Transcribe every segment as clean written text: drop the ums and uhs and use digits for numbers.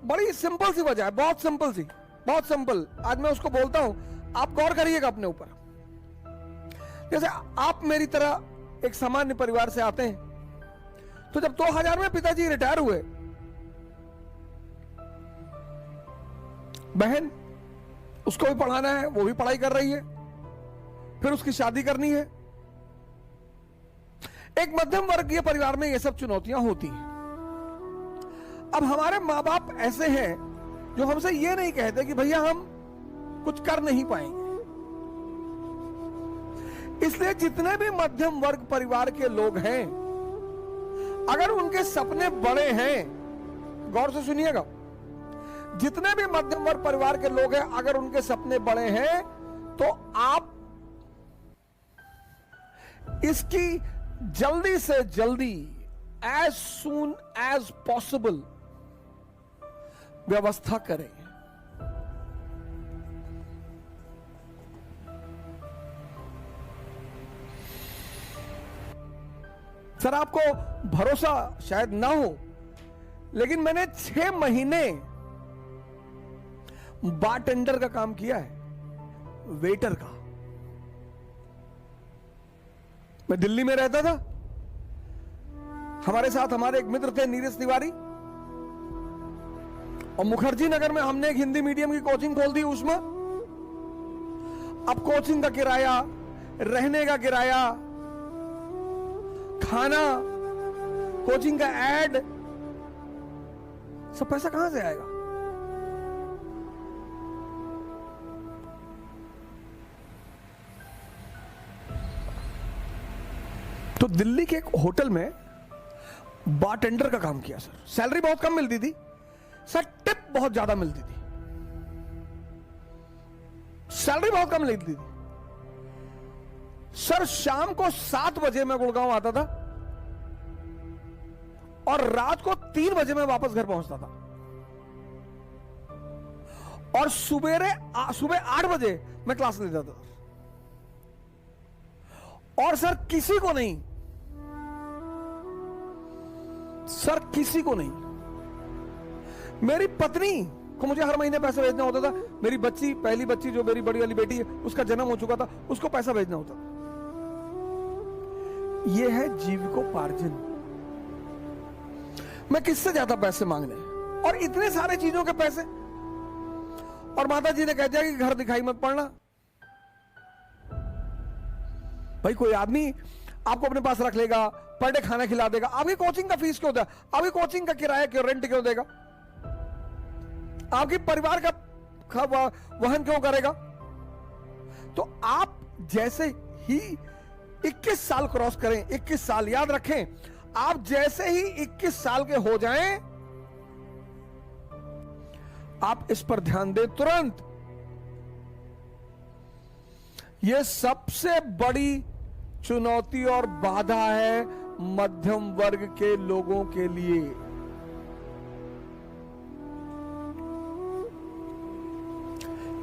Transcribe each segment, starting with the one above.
बड़ी सिंपल सी वजह है, बहुत सिंपल सी, बहुत सिंपल। आज मैं उसको बोलता हूं, आप गौर करिएगा अपने ऊपर। जैसे आप मेरी तरह एक सामान्य परिवार से आते हैं, तो जब 2000 में पिताजी रिटायर हुए, बहन उसको भी पढ़ाना है, वो भी पढ़ाई कर रही है, फिर उसकी शादी करनी है। एक मध्यम वर्गीय परिवार में ये सब चुनौतियां होती हैं। अब हमारे मां बाप ऐसे हैं जो हमसे ये नहीं कहते कि भैया हम कुछ कर नहीं पाएंगे। इसलिए जितने भी मध्यम वर्ग परिवार के लोग हैं, अगर उनके सपने बड़े हैं, गौर से सुनिएगा, जितने भी मध्यम वर्ग परिवार के लोग हैं, अगर उनके सपने बड़े हैं, तो आप इसकी जल्दी से जल्दी, एज सून एज पॉसिबल व्यवस्था करें। सर आपको भरोसा शायद ना हो, लेकिन मैंने 6 महीने बारटेंडर का काम किया है, वेटर का। मैं दिल्ली में रहता था, हमारे साथ हमारे एक मित्र थे नीरज तिवारी, और मुखर्जी नगर में हमने एक हिंदी मीडियम की कोचिंग खोल दी उसमें। अब कोचिंग का किराया, रहने का किराया, खाना, कोचिंग का एड, सब पैसा कहां से आएगा? तो दिल्ली के एक होटल में बारटेंडर का काम किया सर। सैलरी बहुत कम मिलती थी सर, टिप बहुत ज्यादा मिलती थी। सैलरी बहुत कम मिलती थी सर। शाम को 7 बजे मैं गुड़गांव आता था और रात को 3 बजे मैं वापस घर पहुंचता था, और सुबह 8 बजे मैं क्लास ले जाता था। और सर किसी को नहीं, सर किसी को नहीं, मेरी पत्नी को मुझे हर महीने पैसा भेजना होता था। मेरी बच्ची, पहली बच्ची जो मेरी बड़ी वाली बेटी है, उसका जन्म हो चुका था, उसको पैसा भेजना होता था। यह है जीविकोपार्जन। मैं किससे ज्यादा पैसे मांगने, और इतने सारे चीजों के पैसे। और माता जी ने कह दिया कि घर दिखाई मत पड़ना। भाई कोई आदमी आपको अपने पास रख लेगा, पर डे खाना खिला देगा, आपकी कोचिंग का फीस क्यों देगा, आपकी कोचिंग का किराया क्यों, रेंट क्यों देगा, आपके परिवार का वहन क्यों करेगा? तो आप जैसे ही 21 साल क्रॉस करें, 21 साल याद रखें, आप जैसे ही 21 साल के हो जाएं, आप इस पर ध्यान दें तुरंत। यह सबसे बड़ी चुनौती और बाधा है मध्यम वर्ग के लोगों के लिए।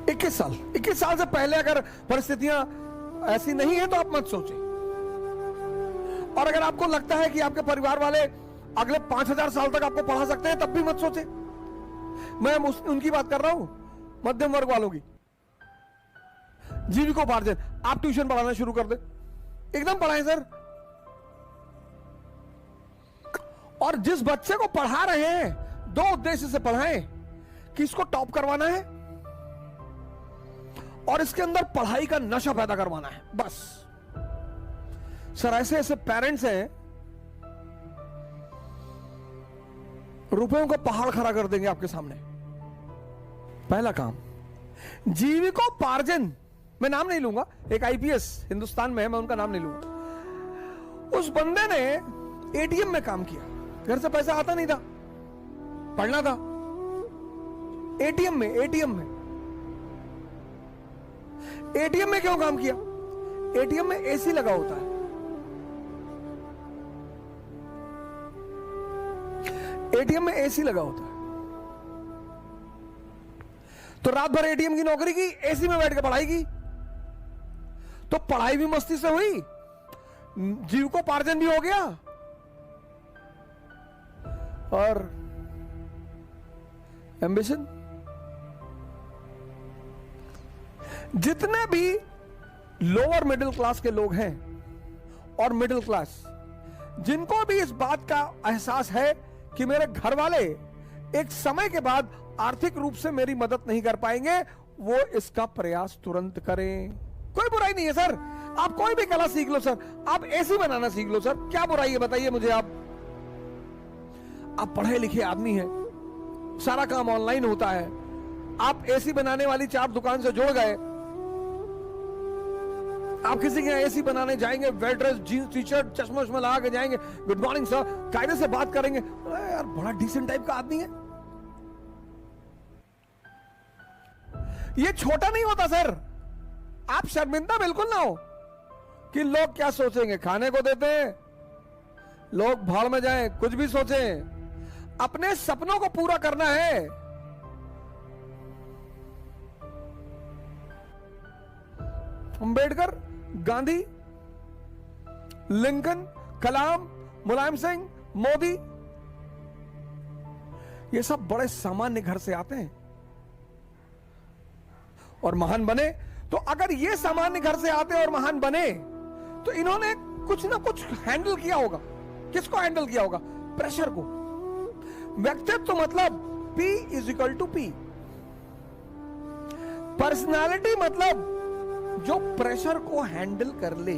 इक्कीस साल से पहले अगर परिस्थितियां ऐसी नहीं है तो आप मत सोचें। और अगर आपको लगता है कि आपके परिवार वाले अगले 5000 साल तक आपको पढ़ा सकते हैं, तब भी मत सोचें। मैं उनकी बात कर रहा हूं, मध्यम वर्ग वालों की। जीविकोपार्जन, आप ट्यूशन पढ़ाना शुरू कर दे, एकदम पढ़ाएं सर। और जिस बच्चे को पढ़ा रहे हैं, 2 उद्देश्य से पढ़ाएं कि इसको टॉप करवाना है और इसके अंदर पढ़ाई का नशा पैदा करवाना है, बस। सर ऐसे ऐसे पेरेंट्स हैं, रुपयों का पहाड़ खड़ा कर देंगे आपके सामने। पहला काम जीविकोपार्जन, मैं नाम नहीं लूंगा, एक आईपीएस हिंदुस्तान में है, मैं उनका नाम नहीं लूंगा। उस बंदे ने एटीएम में काम किया, घर से पैसा आता नहीं था, पढ़ना था। एटीएम में क्यों काम किया? एटीएम में एसी लगा होता है। एटीएम में एसी लगा होता है, तो रात भर एटीएम की नौकरी की, एसी में बैठ के पढ़ाई की, तो पढ़ाई भी मस्ती से हुई, जीविकोपार्जन भी हो गया, और एम्बिशन। जितने भी लोअर मिडिल क्लास के लोग हैं और मिडिल क्लास, जिनको भी इस बात का एहसास है कि मेरे घर वाले एक समय के बाद आर्थिक रूप से मेरी मदद नहीं कर पाएंगे, वो इसका प्रयास तुरंत करें। कोई बुराई नहीं है सर, आप कोई भी कला सीख लो सर, आप एसी बनाना सीख लो सर, क्या बुराई है बताइए मुझे। आप पढ़े लिखे आदमी हैं, सारा काम ऑनलाइन होता है, आप एसी बनाने वाली 4 दुकान से जुड़ गए, आप किसी के एसी बनाने जाएंगे, well dress, jeans T shirt, चश्मा उश्मा लगा के जाएंगे, गुड मॉर्निंग सर, कायदे से बात करेंगे, यार बड़ा डिसेंट टाइप का आदमी है। ये छोटा नहीं होता सर, आप शर्मिंदा बिल्कुल ना हो कि लोग क्या सोचेंगे। खाने को देते हैं, लोग भाड़ में जाएं, कुछ भी सोचें, अपने सपनों को पूरा करना है। अंबेडकर, गांधी, लिंकन, कलाम, मुलायम सिंह, मोदी, ये सब बड़े सामान्य घर से आते हैं और महान बने। तो अगर ये सामान्य घर से आते और महान बने, तो इन्होंने कुछ ना कुछ हैंडल किया होगा। किसको हैंडल किया होगा? प्रेशर को। व्यक्तित्व तो मतलब P = P। पर्सनालिटी मतलब जो प्रेशर को हैंडल कर ले।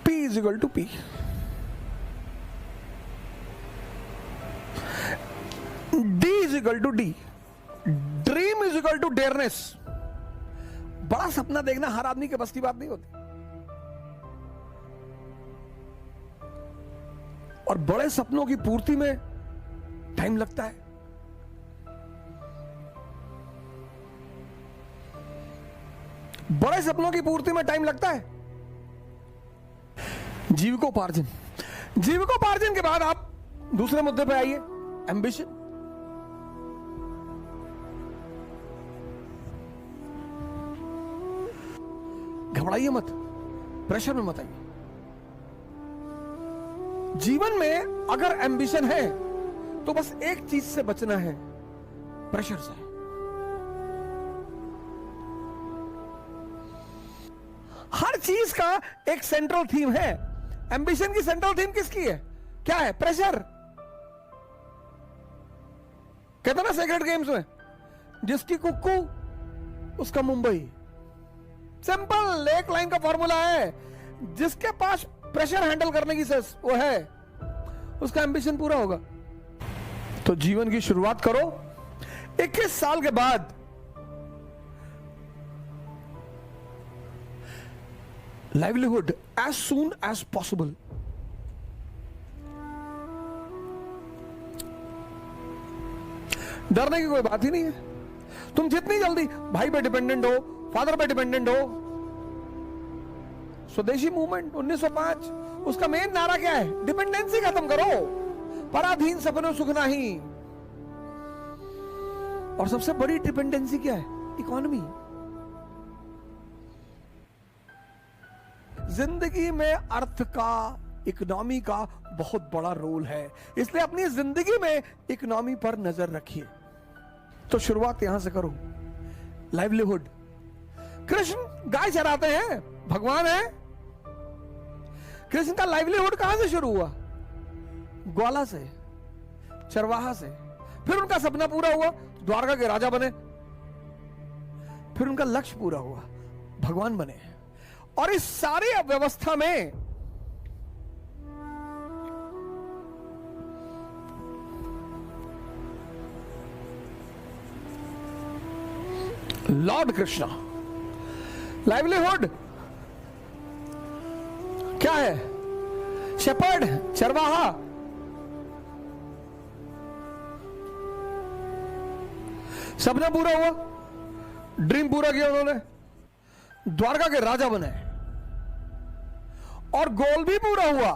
P = P। D = D। Dream = dearness. बड़ा सपना देखना हर आदमी के बस की बात नहीं होती, और बड़े सपनों की पूर्ति में टाइम लगता है। बड़े सपनों की पूर्ति में टाइम लगता है। जीविकोपार्जन। जीविकोपार्जन के बाद आप दूसरे मुद्दे पे आइए, एम्बिशन। घबराइए मत, प्रेशर में मत आइए। जीवन में अगर एम्बिशन है तो बस एक चीज से बचना है, प्रेशर से। हर चीज का एक सेंट्रल थीम है। एम्बिशन की सेंट्रल थीम किसकी है? क्या है? प्रेशर। कहते ना सेक्रेट गेम्स में, जिसकी कुक्कू उसका मुंबई। सिंपल एक लाइन का फॉर्मूला है, जिसके पास प्रेशर हैंडल करने की सेंस वो है, उसका एम्बिशन पूरा होगा। तो जीवन की शुरुआत करो 21 साल के बाद। Livelihood as soon as possible. डरने की कोई बात ही नहीं है। तुम जितनी जल्दी भाई पे डिपेंडेंट हो, फादर पे डिपेंडेंट हो। स्वदेशी मूवमेंट 1905, उसका मेन नारा क्या है? डिपेंडेंसी खत्म करो, पराधीन सपनों सुख नहीं। और सबसे बड़ी डिपेंडेंसी क्या है? इकोनॉमी। जिंदगी में अर्थ का, इकोनॉमी का बहुत बड़ा रोल है, इसलिए अपनी जिंदगी में इकोनॉमी पर नजर रखिए। तो शुरुआत यहां से करो। लाइवलीहुड। कृष्ण गाय चराते हैं, भगवान है। कृष्ण का लाइवलीहुड कहां से शुरू हुआ? ग्वाला से, चरवाहा से। फिर उनका सपना पूरा हुआ, द्वारका के राजा बने। फिर उनका लक्ष्य पूरा हुआ, भगवान बने। और इस सारी व्यवस्था में लॉर्ड कृष्णा। लाइवलीहुड क्या है? शेपर्ड, चरवाहा। सपना पूरा हुआ, ड्रीम पूरा किया उन्होंने, द्वारका के राजा बने। और गोल भी पूरा हुआ,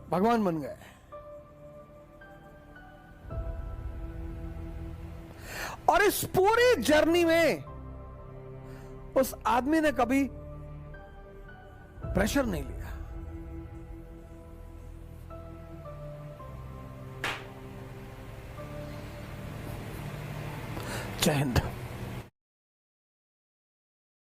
भगवान बन गए। और इस पूरी जर्नी में उस आदमी ने कभी प्रेशर नहीं लिया। जय हिंद।